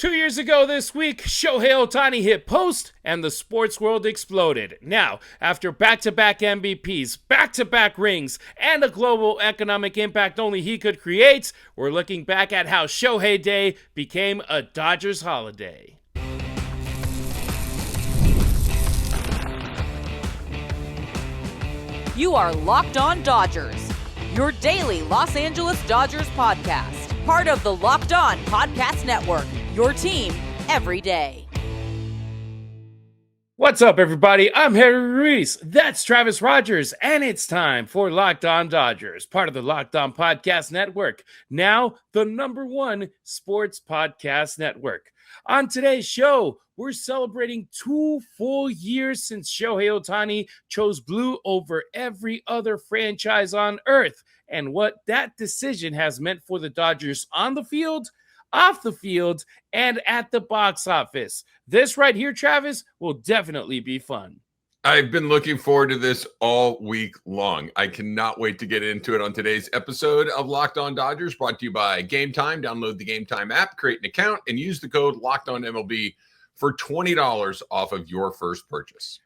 2 years ago this week, Shohei Ohtani hit post and the sports world exploded. Now, after back-to-back MVPs, back-to-back rings, and a global economic impact only he could create, we're looking back at how Shohei Day became a Dodgers holiday. You are Locked On Dodgers, your daily Los Angeles Dodgers podcast, part of the Locked On Podcast Network, your team every day. What's up, everybody? I'm Harry Ruiz. That's Travis Rodgers, and it's time for Locked On Dodgers, part of the Locked On Podcast Network, now the #1 sports podcast network. On today's show, we're celebrating 2 full years since Shohei Ohtani chose blue over every other franchise on earth, and what that decision has meant for the Dodgers on the field, off the field, and at the box office. This right here, Travis, will definitely be fun. I've been looking forward to this all week long. I cannot wait to get into it on today's episode of Locked On Dodgers, brought to you by Gametime. Download the Gametime app, create an account, and use the code LOCKEDONMLB for $20 off of your first purchase.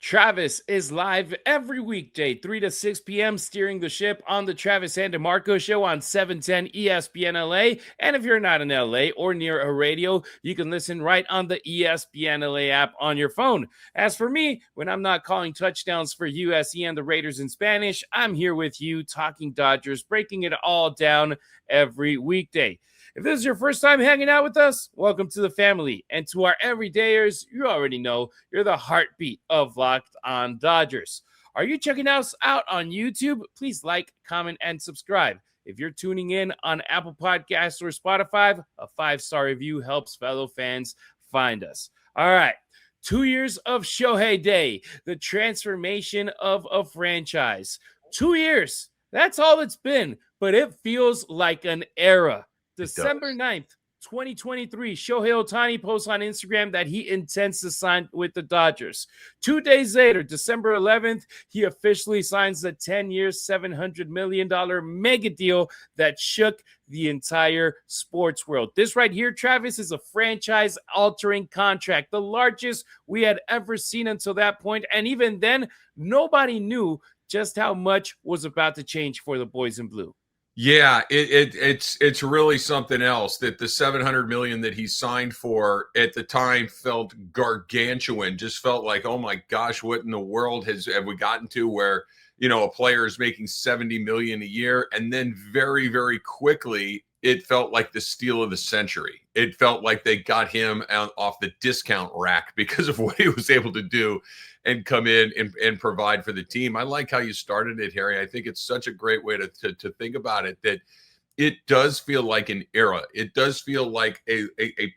Travis is live every weekday, 3 to 6 p.m., steering the ship on the Travis and DeMarco show on 710 ESPN LA. And if you're not in LA or near a radio, you can listen right on the ESPN LA app on your phone. As for me, when I'm not calling touchdowns for USC and the Raiders in Spanish, I'm here with you talking Dodgers, breaking it all down every weekday. If this is your first time hanging out with us, welcome to the family. And to our everydayers, you already know you're the heartbeat of Locked On Dodgers. Are you checking us out on YouTube? Please like, comment, and subscribe. If you're tuning in on Apple Podcasts or Spotify, a 5-star review helps fellow fans find us. All right. 2 years of Shohei Day, the transformation of a franchise. 2 years. That's all it's been, but it feels like an era. December 9th, 2023, Shohei Ohtani posts on Instagram that he intends to sign with the Dodgers. 2 days later, December 11th, he officially signs the 10-year, $700 million mega deal that shook the entire sports world. This right here, Travis, is a franchise-altering contract, the largest we had ever seen until that point. And even then, nobody knew just how much was about to change for the boys in blue. Yeah, it's really something else that the $700 million that he signed for at the time felt gargantuan. Just felt like, oh my gosh, what in the world have we gotten to where, you know, a player is making $70 million a year, and then very, very quickly it felt like the steal of the century. It felt like they got him off the discount rack because of what he was able to do and come in and provide for the team. I like how you started it, Harry. I think it's such a great way to think about it, that it does feel like an era. It does feel like a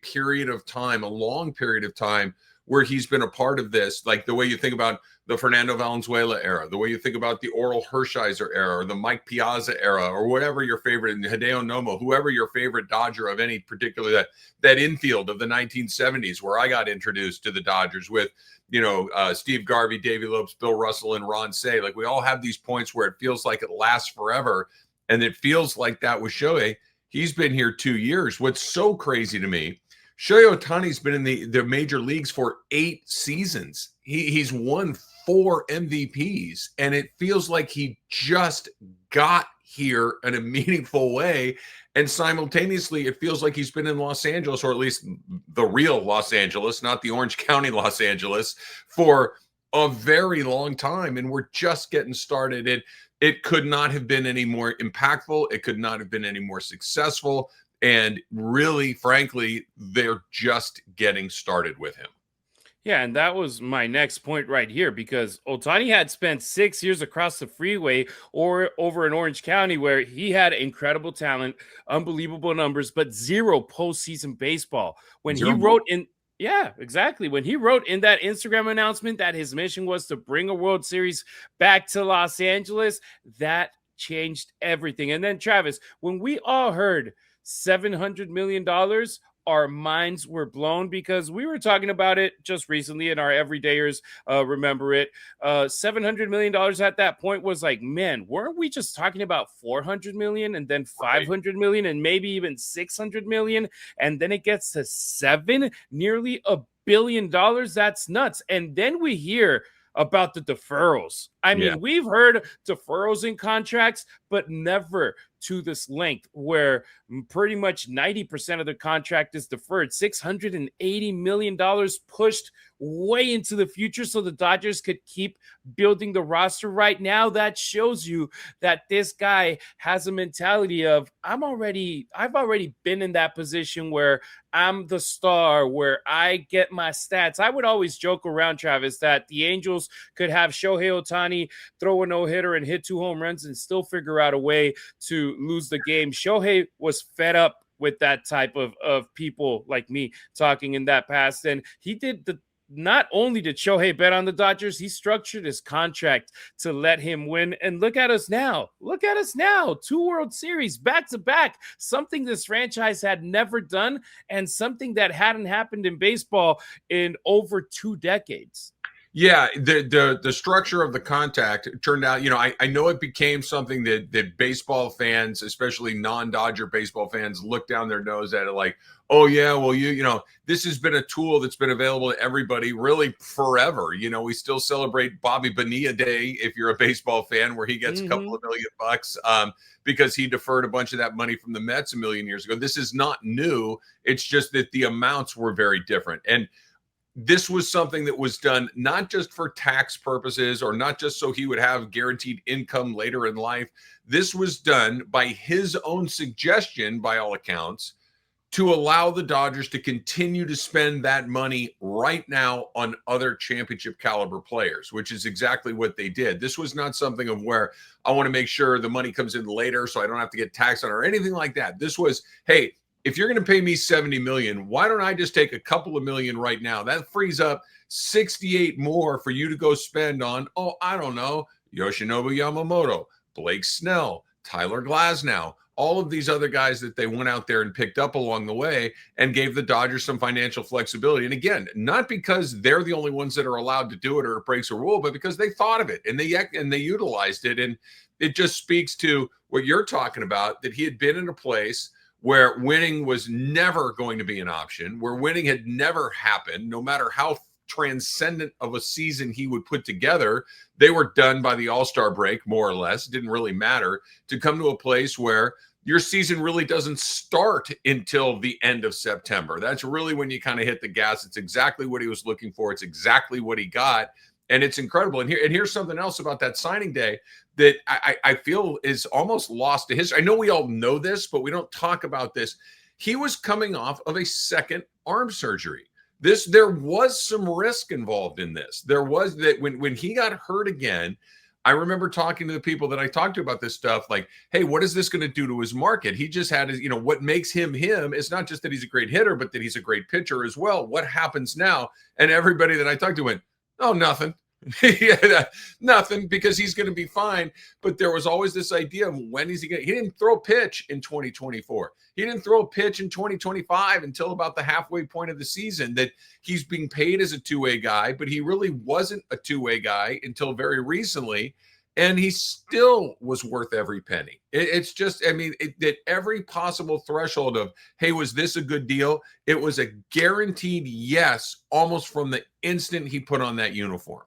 period of time, a long period of time where he's been a part of this, like the way you think about the Fernando Valenzuela era, the way you think about the Oral Hershiser era, or the Mike Piazza era, or whatever your favorite, and Hideo Nomo, whoever your favorite Dodger of any particular, that infield of the 1970s, where I got introduced to the Dodgers with, you know, Steve Garvey, Davey Lopes, Bill Russell, and Ron Say. Like, we all have these points where it feels like it lasts forever, and it feels like that with Shohei. He's been here 2 years. What's so crazy to me, Shohei Ohtani's been in the major leagues for 8 seasons. He's won 4 MVPs, and it feels like he just got here in a meaningful way. And simultaneously, it feels like he's been in Los Angeles, or at least the real Los Angeles, not the Orange County Los Angeles, for a very long time. And we're just getting started. It could not have been any more impactful. It could not have been any more successful. And really, frankly, they're just getting started with him. Yeah, and that was my next point right here, because Ohtani had spent 6 years across the freeway or over in Orange County, where he had incredible talent, unbelievable numbers, but zero postseason baseball. When he wrote in, yeah, exactly. When he wrote in that Instagram announcement that his mission was to bring a World Series back to Los Angeles, that changed everything. And then, Travis, when we all heard $700 million, our minds were blown because we were talking about it just recently and our everydayers remember it. $700 million at that point was like, man, weren't we just talking about 400 million and then 500 million and maybe even 600 million? And then it gets to nearly $1 billion. That's nuts. And then we hear about the deferrals. I mean, we've heard deferrals in contracts, but never to this length where pretty much 90% of the contract is deferred. $680 million pushed way into the future so the Dodgers could keep building the roster right now. That shows you that this guy has a mentality of, I've already been in that position where I'm the star, where I get my stats. I would always joke around, Travis, that the Angels could have Shohei Ohtani throw a no-hitter and hit 2 home runs and still figure out a way to lose the game. Shohei was fed up with that type of people like me talking in that past. And he did not only did Shohei bet on the Dodgers, he structured his contract to let him win. And look at us now. 2 World Series back to back, something this franchise had never done and something that hadn't happened in baseball in over 2 decades. Yeah, the structure of the contract turned out, I know it became something that baseball fans, especially non-Dodger baseball fans, look down their nose at it like, oh yeah, well, this has been a tool that's been available to everybody really forever. We still celebrate Bobby Bonilla Day if you're a baseball fan, where he gets a couple of $1 million because he deferred a bunch of that money from the Mets a million years ago. This is not new. It's just that the amounts were very different. And this was something that was done not just for tax purposes or not just so he would have guaranteed income later in life. This was done by his own suggestion, by all accounts, to allow the Dodgers to continue to spend that money right now on other championship caliber players, which is exactly what they did. This was not something of where I want to make sure the money comes in later so I don't have to get taxed on it or anything like that. This was, hey, if you're going to pay me $70 million, why don't I just take a couple of million right now? That frees up 68 more for you to go spend on, I don't know, Yoshinobu Yamamoto, Blake Snell, Tyler Glasnow, all of these other guys that they went out there and picked up along the way and gave the Dodgers some financial flexibility. And again, not because they're the only ones that are allowed to do it or it breaks a rule, but because they thought of it and they utilized it. And it just speaks to what you're talking about, that he had been in a place where winning was never going to be an option, where winning had never happened, no matter how transcendent of a season he would put together. They were done by the All-Star break, more or less. It didn't really matter, to come to a place where your season really doesn't start until the end of September. That's really when you kind of hit the gas. It's exactly what he was looking for. It's exactly what he got. And it's incredible. And here's something else about that signing day that I feel is almost lost to history. I know we all know this, but we don't talk about this. He was coming off of a second arm surgery. There was some risk involved in this. There was that when he got hurt again, I remember talking to the people that I talked to about this stuff, like, hey, what is this going to do to his market? He just had his, what makes him him is not just that he's a great hitter, but that he's a great pitcher as well. What happens now? And everybody that I talked to went, oh, nothing. Nothing, because he's going to be fine. But there was always this idea of when is he going to, he didn't throw a pitch in 2024. He didn't throw a pitch in 2025 until about the halfway point of the season, that he's being paid as a two-way guy, but he really wasn't a two-way guy until very recently. And he still was worth every penny. It's just, that every possible threshold of, hey, was this a good deal? It was a guaranteed yes, almost from the instant he put on that uniform.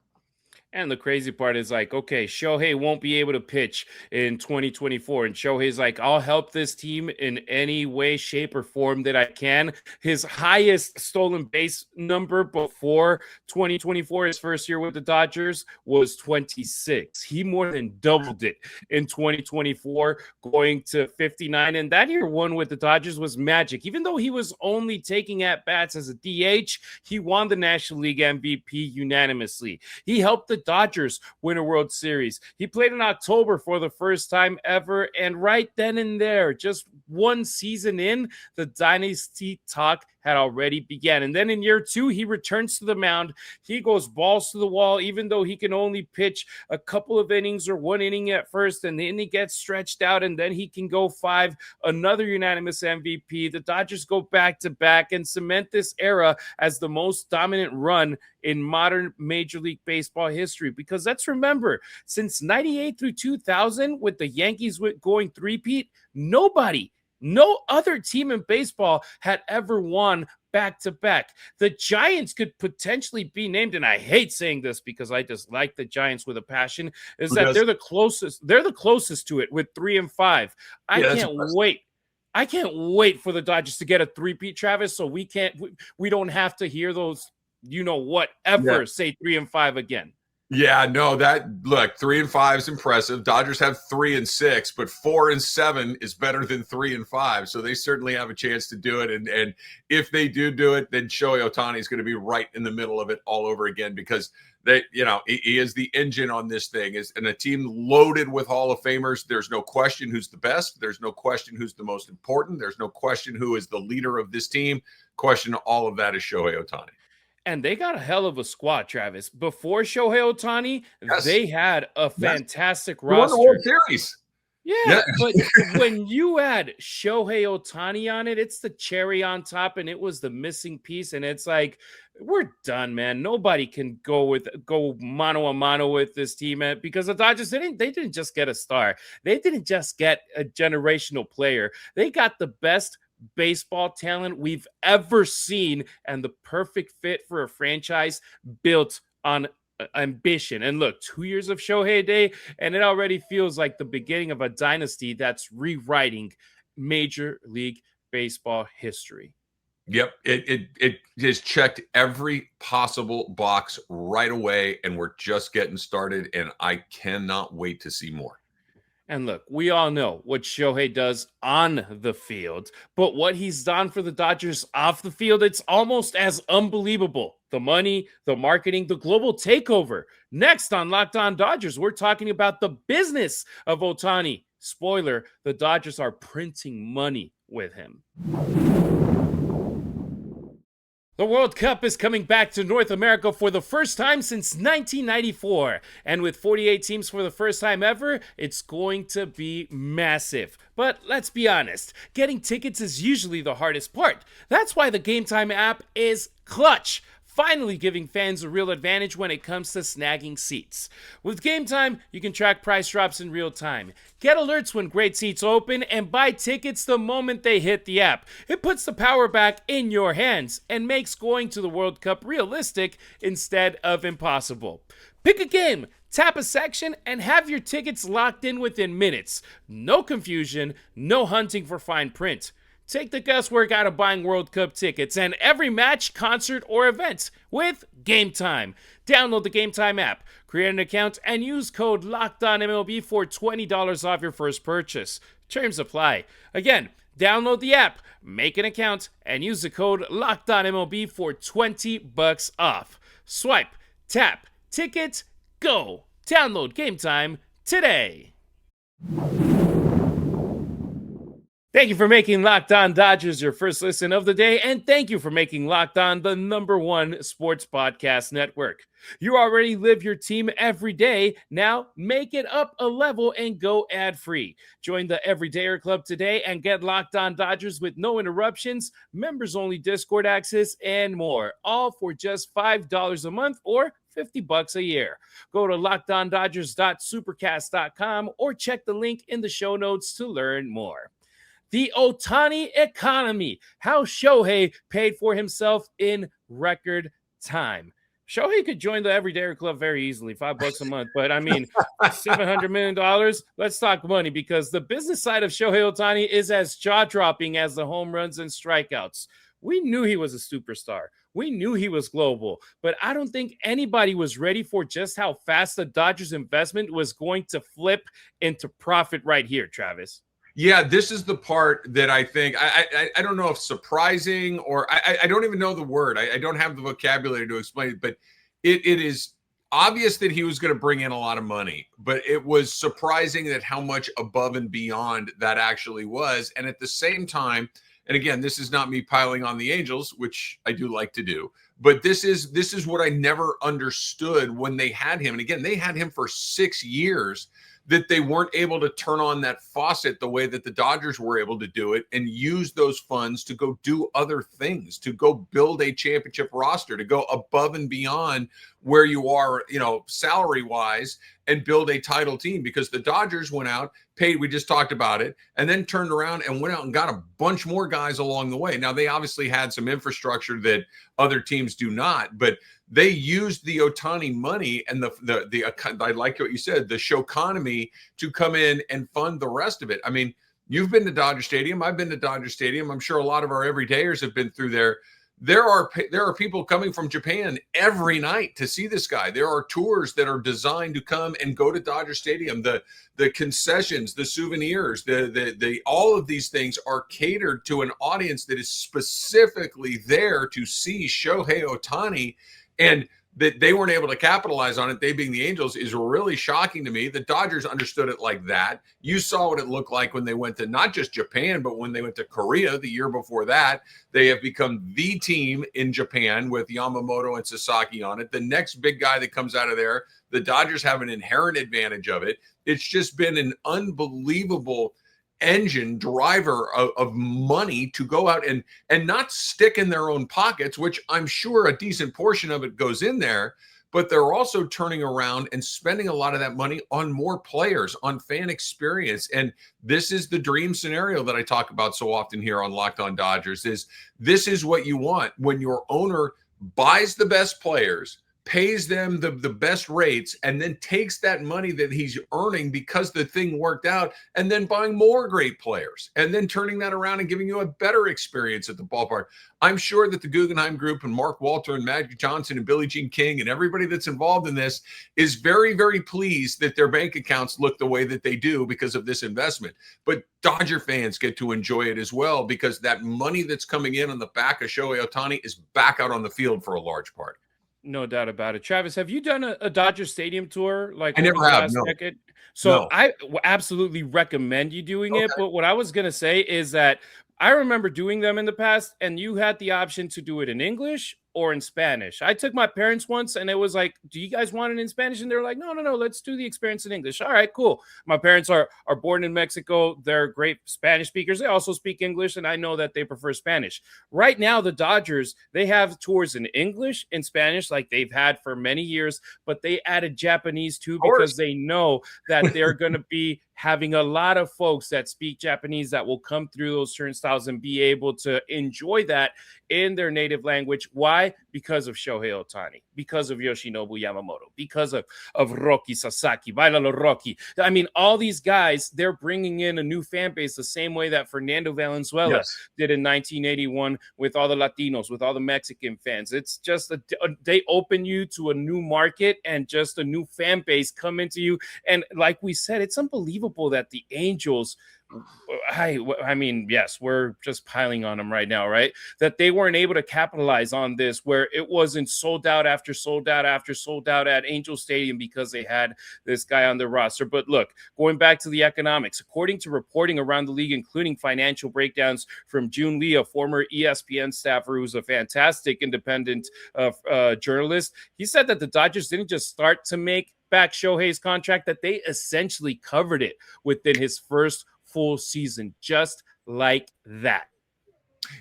And the crazy part is like, okay, Shohei won't be able to pitch in 2024. And Shohei's like, I'll help this team in any way, shape, or form that I can. His highest stolen base number before 2024, his first year with the Dodgers, was 26. He more than doubled it in 2024, going to 59. And that year one with the Dodgers was magic. Even though he was only taking at-bats as a DH, he won the National League MVP unanimously. He helped the Dodgers win a World Series. He played in October for the first time ever, and right then and there, just one season in, the dynasty talk had already began. And then in year 2, he returns to the mound. He goes balls to the wall, even though he can only pitch a couple of innings or 1 inning at first, and then he gets stretched out, and then he can go 5, another unanimous MVP. The Dodgers go back-to-back and cement this era as the most dominant run in modern Major League Baseball history. Because let's remember, since 98 through 2000, with the Yankees going three-peat, no other team in baseball had ever won back-to-back. The Giants could potentially be named, and I hate saying this because I just like the Giants with a passion, is that they're the closest to it with 3 and 5. I can't wait for the Dodgers to get a three-peat, Travis, so we don't have to hear those say 3 and 5 again. Yeah, no, look, 3 and 5 is impressive. Dodgers have 3 and 6, but 4 and 7 is better than 3 and 5. So they certainly have a chance to do it. And if they do it, then Shohei Ohtani is going to be right in the middle of it all over again, because he is the engine on this thing. And a team loaded with Hall of Famers. There's no question who's the best. There's no question who's the most important. There's no question who is the leader of this team. Question all of that is Shohei Ohtani. And they got a hell of a squad, Travis. Before Shohei Ohtani, they had a fantastic roster. Won the World Series. Yeah, but when you add Shohei Ohtani on it, it's the cherry on top, and it was the missing piece. And it's like, we're done, man. Nobody can go mano a mano with this team, because the Dodgers didn't just get a star. They didn't just get a generational player. They got the best baseball talent we've ever seen, and the perfect fit for a franchise built on ambition. And look, 2 years of Shohei Day, and it already feels like the beginning of a dynasty that's rewriting Major League Baseball history. Yep, it has checked every possible box right away, and we're just getting started, and I cannot wait to see more. And look, we all know what Shohei does on the field, but what he's done for the Dodgers off the field, it's almost as unbelievable. The money, the marketing, the global takeover. Next on Locked On Dodgers, we're talking about the business of Ohtani. Spoiler, the Dodgers are printing money with him. The World Cup is coming back to North America for the first time since 1994. And with 48 teams for the first time ever, it's going to be massive. But let's be honest, getting tickets is usually the hardest part. That's why the Gametime app is clutch, finally giving fans a real advantage when it comes to snagging seats. With Gametime, you can track price drops in real time, get alerts when great seats open, and buy tickets the moment they hit the app. It puts the power back in your hands and makes going to the World Cup realistic instead of impossible. Pick a game, tap a section, and have your tickets locked in within minutes. No confusion, no hunting for fine print. Take the guesswork out of buying World Cup tickets and every match, concert, or event with Gametime. Download the Gametime app, create an account, and use code LOCKEDONMLB for $20 off your first purchase. Terms apply. Again, download the app, make an account, and use the code LOCKEDONMLB for $20 off. Swipe, tap, ticket, go. Download Gametime today. Thank you for making Locked On Dodgers your first listen of the day, and thank you for making Locked On the #1 sports podcast network. You already live your team every day. Now make it up a level and go ad-free. Join the Everydayer Club today and get Locked On Dodgers with no interruptions, members-only Discord access, and more, all for just $5 a month or $50 a year. Go to LockedOnDodgers.supercast.com or check the link in the show notes to learn more. The Ohtani economy, how Shohei paid for himself in record time. Shohei could join the Everydayer Club very easily, $5 a month. But I mean, $700 million. Let's talk money, because the business side of Shohei Ohtani is as jaw-dropping as the home runs and strikeouts. We knew he was a superstar. We knew he was global, but I don't think anybody was ready for just how fast the Dodgers investment was going to flip into profit right here, Travis. Yeah, this is the part that I think, I don't know if surprising, or I don't even know the word. I don't have the vocabulary to explain it, but it is obvious that he was going to bring in a lot of money, but it was surprising that how much above and beyond that actually was. And at the same time, and again, this is not me piling on the Angels, which I do like to do, but this is what I never understood when they had him. And again, they had him for 6 years, that they weren't able to turn on that faucet the way that the Dodgers were able to do it and use those funds to go do other things, to go build a championship roster, to go above and beyond where you are, salary wise, and build a title team. Because the Dodgers went out, paid, we just talked about it, and then turned around and went out and got a bunch more guys along the way. Now, they obviously had some infrastructure that other teams do not, but they used the Ohtani money and the I like what you said, the Shohei Economy, to come in and fund the rest of it. I mean, you've been to Dodger Stadium. I've been to Dodger Stadium. I'm sure a lot of our everydayers have been through there. There are people coming from Japan every night to see this guy. There are tours that are designed to come and go to Dodger Stadium. The concessions, the souvenirs, the all of these things are catered to an audience that is specifically there to see Shohei Ohtani. And that they weren't able to capitalize on it, they being the Angels, is really shocking to me. The Dodgers understood it like that. You saw what it looked like when they went to not just Japan, but when they went to Korea the year before that. They have become the team in Japan with Yamamoto and Sasaki on it. The next big guy that comes out of there, the Dodgers have an inherent advantage of it. It's just been an unbelievable engine driver of money to go out and not stick in their own pockets, which I'm sure a decent portion of it goes in there, but they're also turning around and spending a lot of that money on more players, on fan experience. And this is the dream scenario that I talk about so often here on Locked On Dodgers. This is what you want when your owner buys the best players, pays them the best rates, and then takes that money that he's earning because the thing worked out, and then buying more great players, and then turning that around and giving you a better experience at the ballpark. I'm sure that the Guggenheim Group and Mark Walter and Magic Johnson and Billie Jean King and everybody that's involved in this is very, very pleased that their bank accounts look the way that they do because of this investment. But Dodger fans get to enjoy it as well, because that money that's coming in on the back of Shohei Ohtani is back out on the field for a large part. No doubt about it. Travis, have you done a Dodger Stadium tour like I never have, no. decade? So No. I absolutely recommend you doing it. But what I was going to say is that I remember doing them in the past, and you had the option to do it in English or in Spanish. I took my parents once, and it was like, do you guys want it in Spanish? And they're like, no, let's do the experience in English. All right, cool. My parents are born in Mexico. They're great Spanish speakers. They also speak English, and I know that they prefer Spanish. Right now, the Dodgers, they have tours in English and Spanish like they've had for many years, but they added Japanese too, because they know that they're going to be having a lot of folks that speak Japanese that will come through those turnstiles and be able to enjoy that in their native language. Why? Because of Shohei Ohtani, because of Yoshinobu Yamamoto, because of Rocky Sasaki, Bailalo Rocky. I mean, all these guys, they're bringing in a new fan base the same way that Fernando Valenzuela did in 1981 with all the Latinos, with all the Mexican fans. It's just they open you to a new market and just a new fan base come into you. And like we said, it's unbelievable that the Angels, I mean, yes, we're just piling on them right now, right? That they weren't able to capitalize on this, where it wasn't sold out after sold out after sold out at Angel Stadium because they had this guy on the roster. But look, going back to the economics, according to reporting around the league, including financial breakdowns from June Lee, a former ESPN staffer who's a fantastic independent journalist, he said that the Dodgers didn't just start to make back Shohei's contract, that they essentially covered it within his first full season, just like that.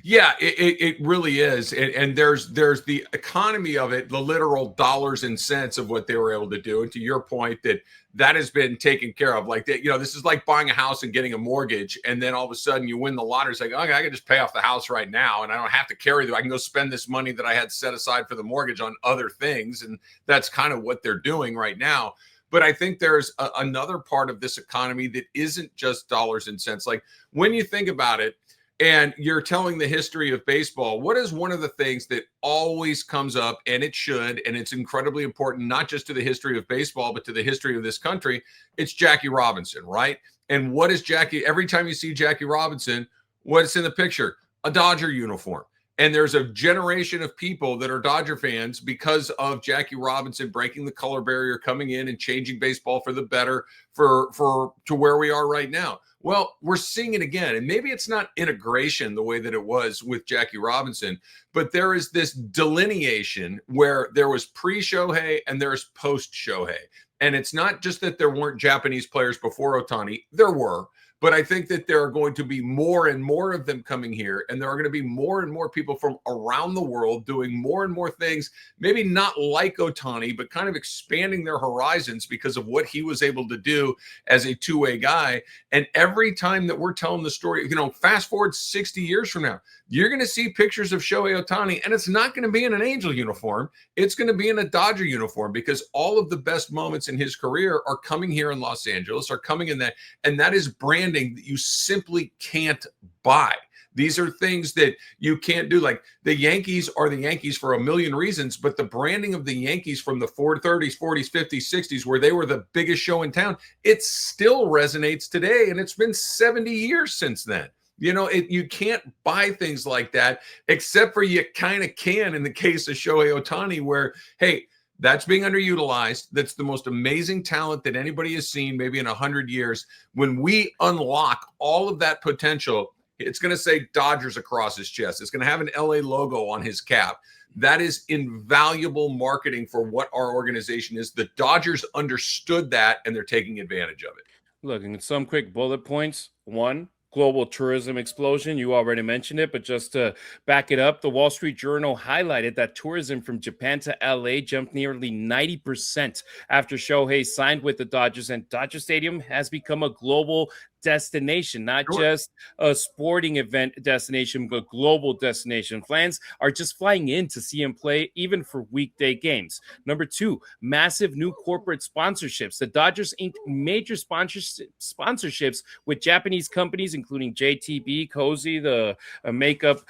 Yeah, it really is. And there's the economy of it, the literal dollars and cents of what they were able to do. And to your point, that has been taken care of. Like that, this is like buying a house and getting a mortgage, and then all of a sudden you win the lottery. It's like, okay, I can just pay off the house right now, and I don't have to carry I can go spend this money that I had set aside for the mortgage on other things. And that's kind of what they're doing right now. But I think there's another part of this economy that isn't just dollars and cents. Like when you think about it, and you're telling the history of baseball, what is one of the things that always comes up, and it should, and it's incredibly important, not just to the history of baseball, but to the history of this country? It's Jackie Robinson, right? And what is Jackie? Every time you see Jackie Robinson, what's in the picture? A Dodger uniform. And there's a generation of people that are Dodger fans because of Jackie Robinson breaking the color barrier, coming in and changing baseball for the better to where we are right now. Well, we're seeing it again. And maybe it's not integration the way that it was with Jackie Robinson, but there is this delineation where there was pre-Shohei and there's post-Shohei. And it's not just that there weren't Japanese players before Ohtani. There were. But I think that there are going to be more and more of them coming here, and there are going to be more and more people from around the world doing more and more things, maybe not like Ohtani, but kind of expanding their horizons because of what he was able to do as a two-way guy. And every time that we're telling the story, fast forward 60 years from now, you're going to see pictures of Shohei Ohtani, and it's not going to be in an Angel uniform. It's going to be in a Dodger uniform because all of the best moments in his career are coming here in Los Angeles, are coming in that, and that is brand that you simply can't buy. These are things that you can't do. Like the Yankees are the Yankees for a million reasons, but the branding of the Yankees from the 30s, 40s, 50s, 60s, where they were the biggest show in town, it still resonates today. And it's been 70 years since then. You can't buy things like that, except for you kind of can in the case of Shohei Ohtani, where, hey, that's being underutilized. That's the most amazing talent that anybody has seen maybe in 100 years. When we unlock all of that potential, it's going to say Dodgers across his chest. It's going to have an LA logo on his cap. That is invaluable marketing for what our organization is. The Dodgers understood that, and they're taking advantage of it. Look, and some quick bullet points. One, global tourism explosion. You already mentioned it, but just to back it up, the Wall Street Journal highlighted that tourism from Japan to LA jumped nearly 90% after Shohei signed with the Dodgers, and Dodger Stadium has become a global destination, not just a sporting event destination, but global destination. Fans are just flying in to see him play, even for weekday games. Number two, massive new corporate sponsorships. The Dodgers inked major sponsorships with Japanese companies, including JTB, Cozy, the makeup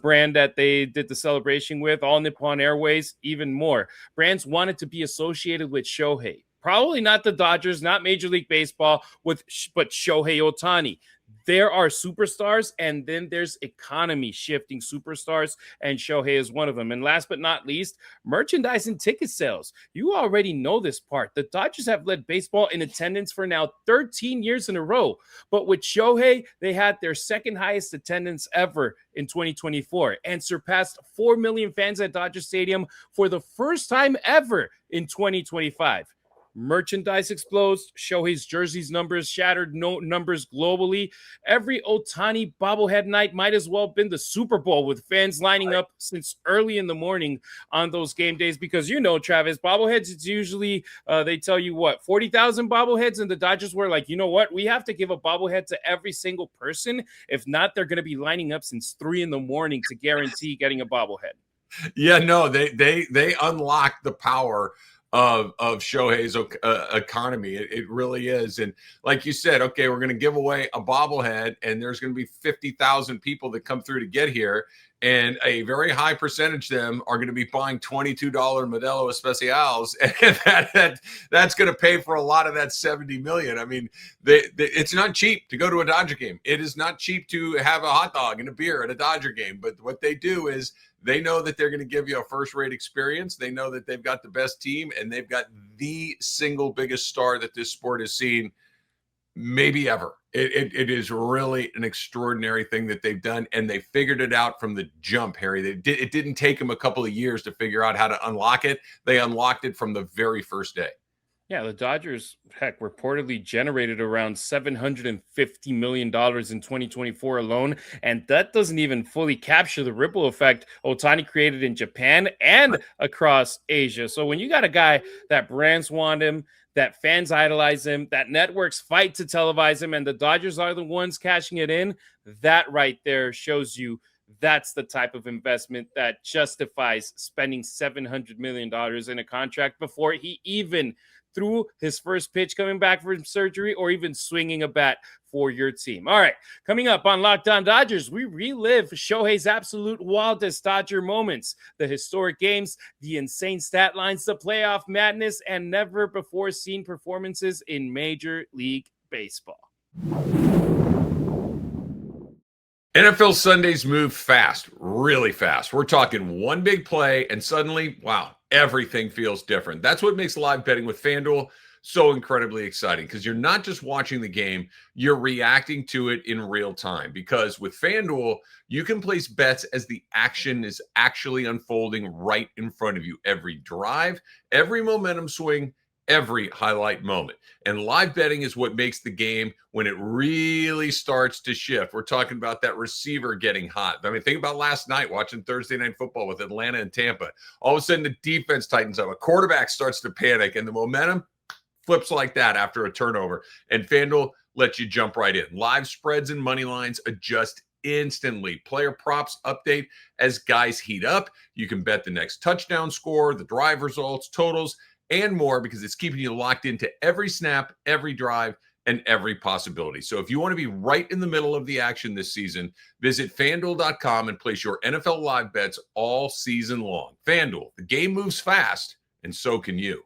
brand that they did the celebration with, All Nippon Airways, even more. Brands wanted to be associated with Shohei. Probably not the Dodgers, not Major League Baseball, but Shohei Ohtani. There are superstars, and then there's economy shifting superstars, and Shohei is one of them. And last but not least, merchandise and ticket sales. You already know this part. The Dodgers have led baseball in attendance for now 13 years in a row. But with Shohei, they had their second highest attendance ever in 2024 and surpassed 4 million fans at Dodger Stadium for the first time ever in 2025. Merchandise explodes. Shohei's jerseys numbers shattered numbers globally. Every Ohtani bobblehead night might as well have been the Super Bowl, with fans lining up since early in the morning on those game days because, Travis, bobbleheads, it's usually, they tell you 40,000 bobbleheads, and the Dodgers were like, you know what? We have to give a bobblehead to every single person. If not, they're going to be lining up since 3 in the morning to guarantee getting a bobblehead. Yeah, no, they unlocked the power of Shohei's economy. It really is. And like you said, okay, we're going to give away a bobblehead, and there's going to be 50,000 people that come through to get here. And a very high percentage of them are going to be buying $22 Modelo Especials. And that's going to pay for a lot of that 70 million. I mean, it's not cheap to go to a Dodger game. It is not cheap to have a hot dog and a beer at a Dodger game. But what they do is they know that they're going to give you a first-rate experience. They know that they've got the best team, and they've got the single biggest star that this sport has seen maybe ever. It is really an extraordinary thing that they've done, and they figured it out from the jump, Harry. It didn't take them a couple of years to figure out how to unlock it. They unlocked it from the very first day. Yeah, the Dodgers, reportedly generated around $750 million in 2024 alone, and that doesn't even fully capture the ripple effect Ohtani created in Japan and across Asia. So when you got a guy that brands want him, that fans idolize him, that networks fight to televise him, and the Dodgers are the ones cashing it in, that right there shows you that's the type of investment that justifies spending $700 million in a contract before he even threw his first pitch coming back from surgery or even swinging a bat for your team. All right, coming up on Locked On Dodgers, we relive Shohei's absolute wildest Dodger moments, the historic games, the insane stat lines, the playoff madness, and never before seen performances in Major League Baseball. NFL Sundays move fast, really fast. We're talking one big play, and suddenly, wow, everything feels different. That's what makes live betting with FanDuel so incredibly exciting, because you're not just watching the game, you're reacting to it in real time. Because with FanDuel, you can place bets as the action is actually unfolding right in front of you. Every drive, every momentum swing, every highlight moment. And live betting is what makes the game when it really starts to shift. We're talking about that receiver getting hot. I mean, think about last night watching Thursday Night Football with Atlanta and Tampa. All of a sudden, the defense tightens up. A quarterback starts to panic, and the momentum flips like that after a turnover. And FanDuel lets you jump right in. Live spreads and money lines adjust instantly. Player props update as guys heat up. You can bet the next touchdown score, the drive results, totals, and more, because it's keeping you locked into every snap, every drive, and every possibility. So if you want to be right in the middle of the action this season, visit FanDuel.com and place your NFL live bets all season long. FanDuel, the game moves fast, and so can you.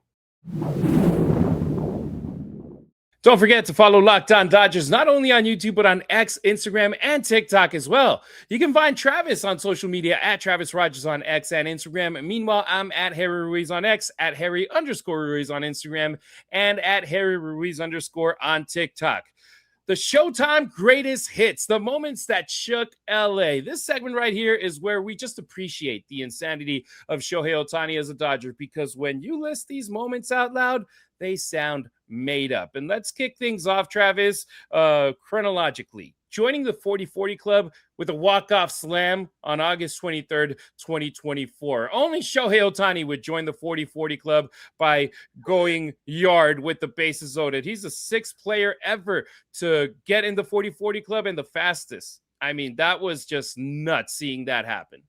Don't forget to follow Locked On Dodgers not only on YouTube, but on X, Instagram, and TikTok as well. You can find Travis on social media at Travis Rodgers on X and Instagram. Meanwhile, I'm at Harry Ruiz on X, at Harry_Ruiz on Instagram, and at Harry Ruiz_ on TikTok. The Showtime greatest hits, the moments that shook LA. This segment right here is where we just appreciate the insanity of Shohei Ohtani as a Dodger, because when you list these moments out loud, they sound made up. And let's kick things off, Travis, chronologically. Joining the 40-40 club with a walk-off slam on August 23rd, 2024. Only Shohei Ohtani would join the 40-40 club by going yard with the bases loaded. He's the sixth player ever to get in the 40-40 club and the fastest. I mean, that was just nuts seeing that happen.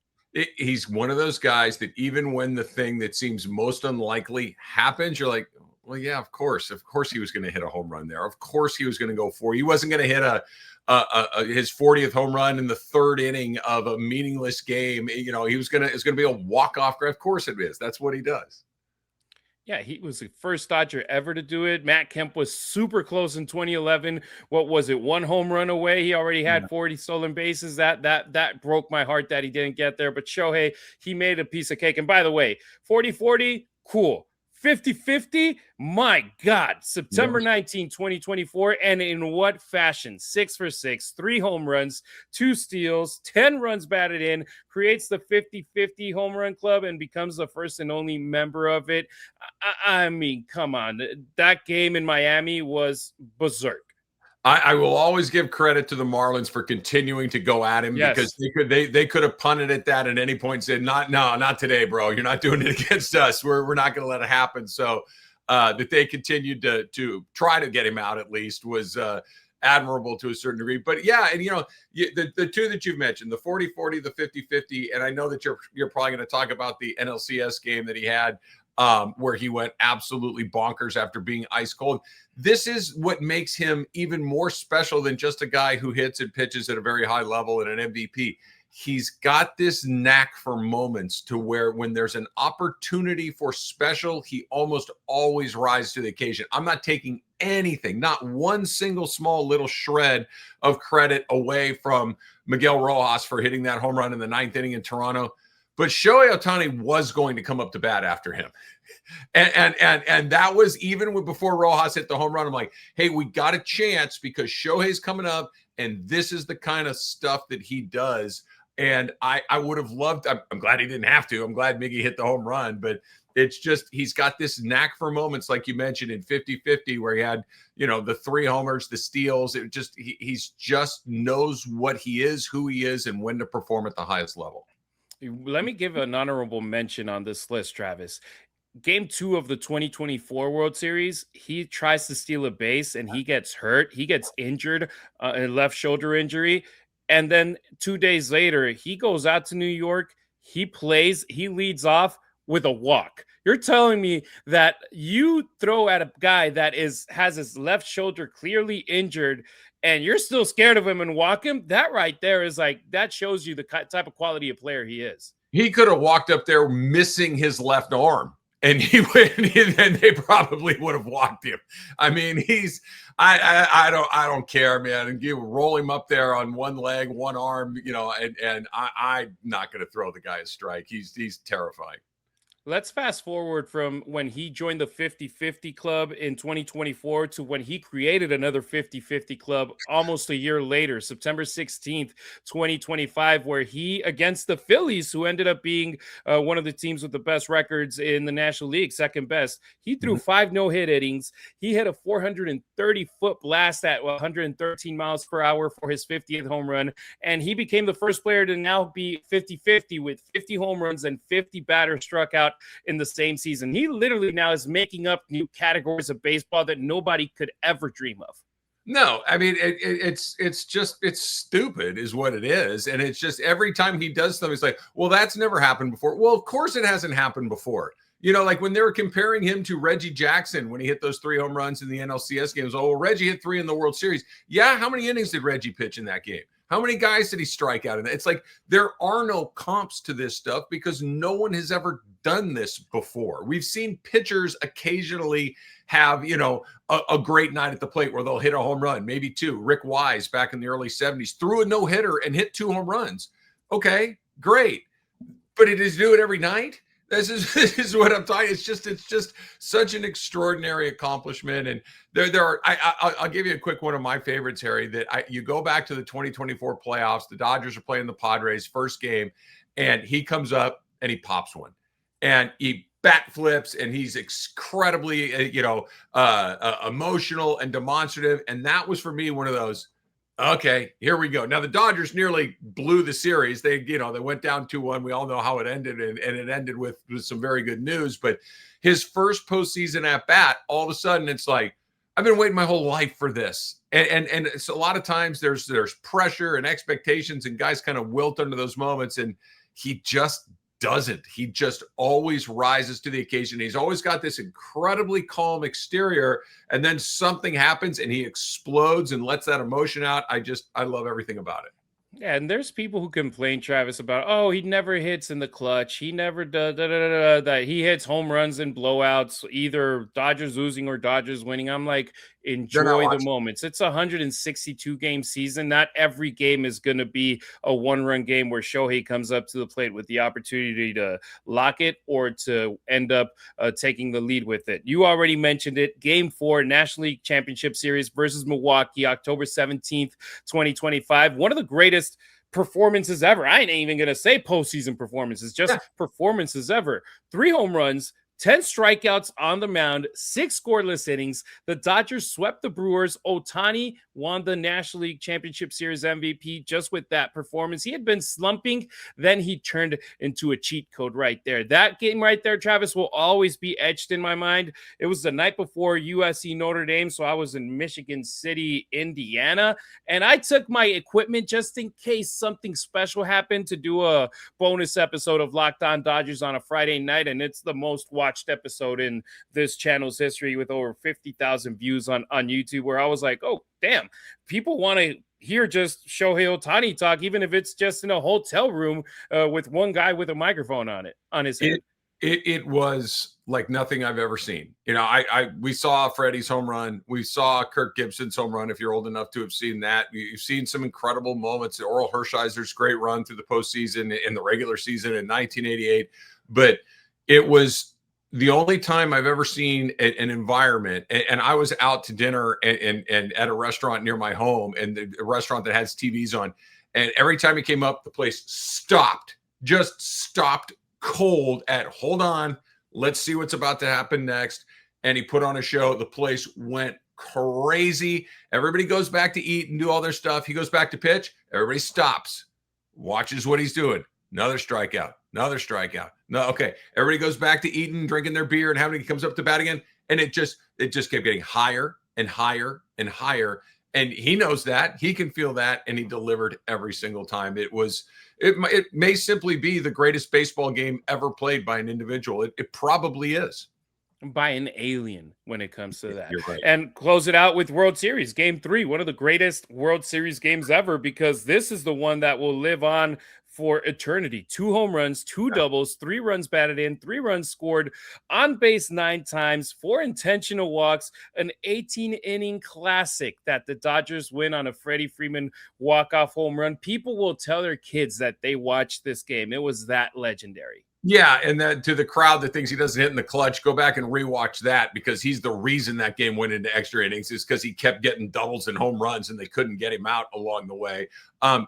He's one of those guys that even when the thing that seems most unlikely happens, you're like, well, yeah, of course he was going to hit a home run there. Of course he was going to go for. He wasn't going to hit his 40th home run in the third inning of a meaningless game. You know, it's going to be a walk-off. Of course it is. That's what he does. Yeah, he was the first Dodger ever to do it. Matt Kemp was super close in 2011. What was it? One home run away. He already had 40 stolen bases. That broke my heart that he didn't get there. But Shohei, he made a piece of cake. And by the way, 40-40, cool. 50-50, my God, September 19, 2024. And in what fashion? 6 for 6, 3 home runs, 2 steals, 10 runs batted in, creates the 50-50 home run club and becomes the first and only member of it. I mean, come on. That game in Miami was berserk. I will always give credit to the Marlins for continuing to go at him, because they could have punted at that at any point and said, not today, bro. You're not doing it against us. We're not going to let it happen. So that they continued to try to get him out at least was admirable to a certain degree. But yeah, and the two that you've mentioned, the 40-40, the 50-50, and I know that you're probably going to talk about the NLCS game that he had, where he went absolutely bonkers after being ice cold. This is what makes him even more special than just a guy who hits and pitches at a very high level and an MVP. He's got this knack for moments to where when there's an opportunity for special, he almost always rises to the occasion. I'm not taking anything, not one single small little shred of credit away from Miguel Rojas for hitting that home run in the 9th inning in Toronto. But Shohei Ohtani was going to come up to bat after him. And that was even before Rojas hit the home run. I'm like, hey, we got a chance because Shohei's coming up, and this is the kind of stuff that he does. And I would have loved, I'm glad he didn't have to. I'm glad Miggy hit the home run, but it's just, he's got this knack for moments, like you mentioned, in 50-50, where he had, the 3 homers, the steals. It just, he's just knows what he is, who he is, and when to perform at the highest level. Let me give an honorable mention on this list, Travis. Game 2 of the 2024 World Series, he tries to steal a base and he gets hurt. He gets injured, a left shoulder injury. And then 2 days later, he goes out to New York. He plays. He leads off with a walk. You're telling me that you throw at a guy that has his left shoulder clearly injured and you're still scared of him and walk him? That right there is like, that shows you the type of quality of player he is. He could have walked up there missing his left arm and he went, and they probably would have walked him. I mean, I don't care, man. And you roll him up there on one leg, one arm, and I'm not going to throw the guy a strike. He's terrifying. Let's fast forward from when he joined the 50-50 club in 2024 to when he created another 50-50 club almost a year later, September 16th, 2025, where he, against the Phillies, who ended up being one of the teams with the best records in the National League, second best, he threw 5 no-hit innings. He hit a 430-foot blast at 113 miles per hour for his 50th home run, and he became the first player to now be 50-50 with 50 home runs and 50 batters struck out in the same season. He literally now is making up new categories of baseball that nobody could ever dream of. No, I mean, it's stupid is what it is. And it's just every time he does something, it's like, well, that's never happened before. Well, of course it hasn't happened before. Like when they were comparing him to Reggie Jackson when he hit those 3 home runs in the NLCS games. Oh, well, Reggie hit 3 in the World Series. Yeah, how many innings did Reggie pitch in that game? How many guys did he strike out in that? It's like there are no comps to this stuff because no one has ever done this before. We've seen pitchers occasionally have, a great night at the plate where they'll hit a home run, maybe 2. Rick Wise back in the early 70s threw a no-hitter and hit 2 home runs. Okay, great. But it is do it every night? This is what I'm talking. It's just such an extraordinary accomplishment. And there are. I'll give you a quick one of my favorites, Harry. That you go back to the 2024 playoffs. The Dodgers are playing the Padres first game, and he comes up and he pops one, and he bat flips, and he's incredibly emotional and demonstrative. And that was for me one of those. Okay, here we go. Now the Dodgers nearly blew the series. They went down 2-1. We all know how it ended, and it ended with some very good news. But his first postseason at bat, all of a sudden, it's like I've been waiting my whole life for this. And it's a lot of times there's pressure and expectations, and guys kind of wilt under those moments, and he just doesn't. He just always rises to the occasion. He's always got this incredibly calm exterior, and then something happens and he explodes and lets that emotion out. I love everything about it. Yeah, and there's people who complain, Travis, about, oh, he never hits in the clutch. He never does that. He hits home runs and blowouts, either Dodgers losing or Dodgers winning. I'm like, enjoy the moments. It's a 162 game season. Not every game is going to be a 1-run game where Shohei comes up to the plate with the opportunity to lock it or to end up taking the lead with it. You already mentioned it. Game 4, National League Championship Series versus Milwaukee, October 17th, 2025. One of the greatest performances ever. I ain't even going to say postseason performances, just performances ever. 3 home runs, 10 strikeouts on the mound, 6 scoreless innings. The Dodgers swept the Brewers. Ohtani won the National League Championship Series MVP just with that performance. He had been slumping, then he turned into a cheat code right there. That game right there, Travis, will always be etched in my mind. It was the night before USC Notre Dame, so I was in Michigan City, Indiana, and I took my equipment just in case something special happened to do a bonus episode of Locked On Dodgers on a Friday night, and it's the most watched episode in this channel's history with over 50,000 views on YouTube, where I was like, oh, damn, people want to hear just Shohei Ohtani talk, even if it's just in a hotel room with one guy with a microphone on his head. It was like nothing I've ever seen. We saw Freddie's home run. We saw Kirk Gibson's home run. If you're old enough to have seen that, you've seen some incredible moments. Oral Hershiser's great run through the postseason in the regular season in 1988. But it was the only time I've ever seen an environment, and I was out to dinner and at a restaurant near my home, and a restaurant that has TVs on, and every time he came up, the place just stopped cold at, hold on, let's see what's about to happen next. And he put on a show. The place went crazy. Everybody goes back to eat and do all their stuff. He goes back to pitch. Everybody stops, watches what he's doing. Another strikeout. No, okay. Everybody goes back to eating, drinking their beer, and having, he comes up to bat again. And it just kept getting higher and higher and higher. And he knows that. He can feel that. And he delivered every single time. It may simply be the greatest baseball game ever played by an individual. It probably is. By an alien when it comes to that. You're right. And close it out with World Series Game 3, one of the greatest World Series games ever, because this is the one that will live on for eternity. 2 home runs, 2 doubles, 3 runs batted in, 3 runs scored, on base 9 times, 4 intentional walks, an 18-inning classic that the Dodgers win on a Freddie Freeman walk-off home run. People will tell their kids that they watched this game. It was that legendary. Yeah, and then to the crowd that thinks he doesn't hit in the clutch, go back and rewatch that, because he's the reason that game went into extra innings, is because he kept getting doubles and home runs and they couldn't get him out along the way.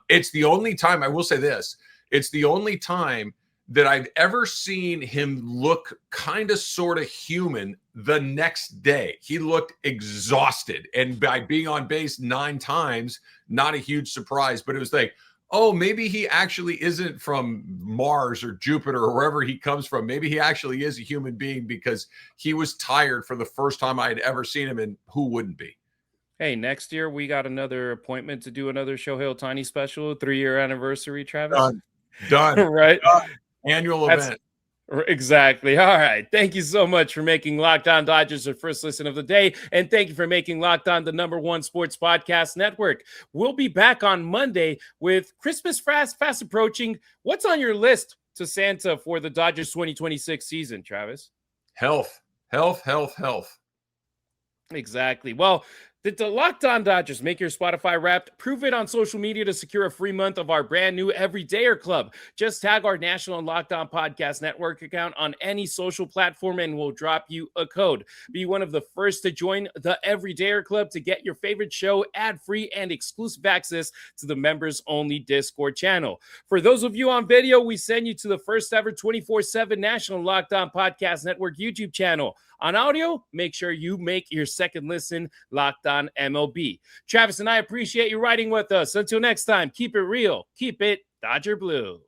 It's the only time, I will say this, it's the only time that I've ever seen him look kind of sort of human the next day. He looked exhausted, and by being on base 9 times, not a huge surprise, but it was like, oh, maybe he actually isn't from Mars or Jupiter or wherever he comes from. Maybe he actually is a human being, because he was tired for the first time I had ever seen him, and who wouldn't be? Hey, next year we got another appointment to do another Shohei Ohtani special, 3-year anniversary, Travis. Done. Right? Done. Annual event. Exactly. All right. Thank you so much for making Locked On Dodgers your first listen of the day. And thank you for making Locked On the #1 sports podcast network. We'll be back on Monday with Christmas fast approaching. What's on your list to Santa for the Dodgers 2026 season, Travis? Health. Exactly. Well, did the Locked On Dodgers make your Spotify Wrapped? Prove it on social media to secure a free month of our brand new Everydayer Club. Just tag our National and Locked On Podcast Network account on any social platform and we'll drop you a code. Be one of the first to join the Everydayer Club to get your favorite show ad-free and exclusive access to the members-only Discord channel. For those of you on video, we send you to the first ever 24/7 National Locked On Podcast Network YouTube channel. On audio, make sure you make your second listen Locked On MLB. Travis and I appreciate you riding with us. Until next time, keep it real, keep it Dodger Blue.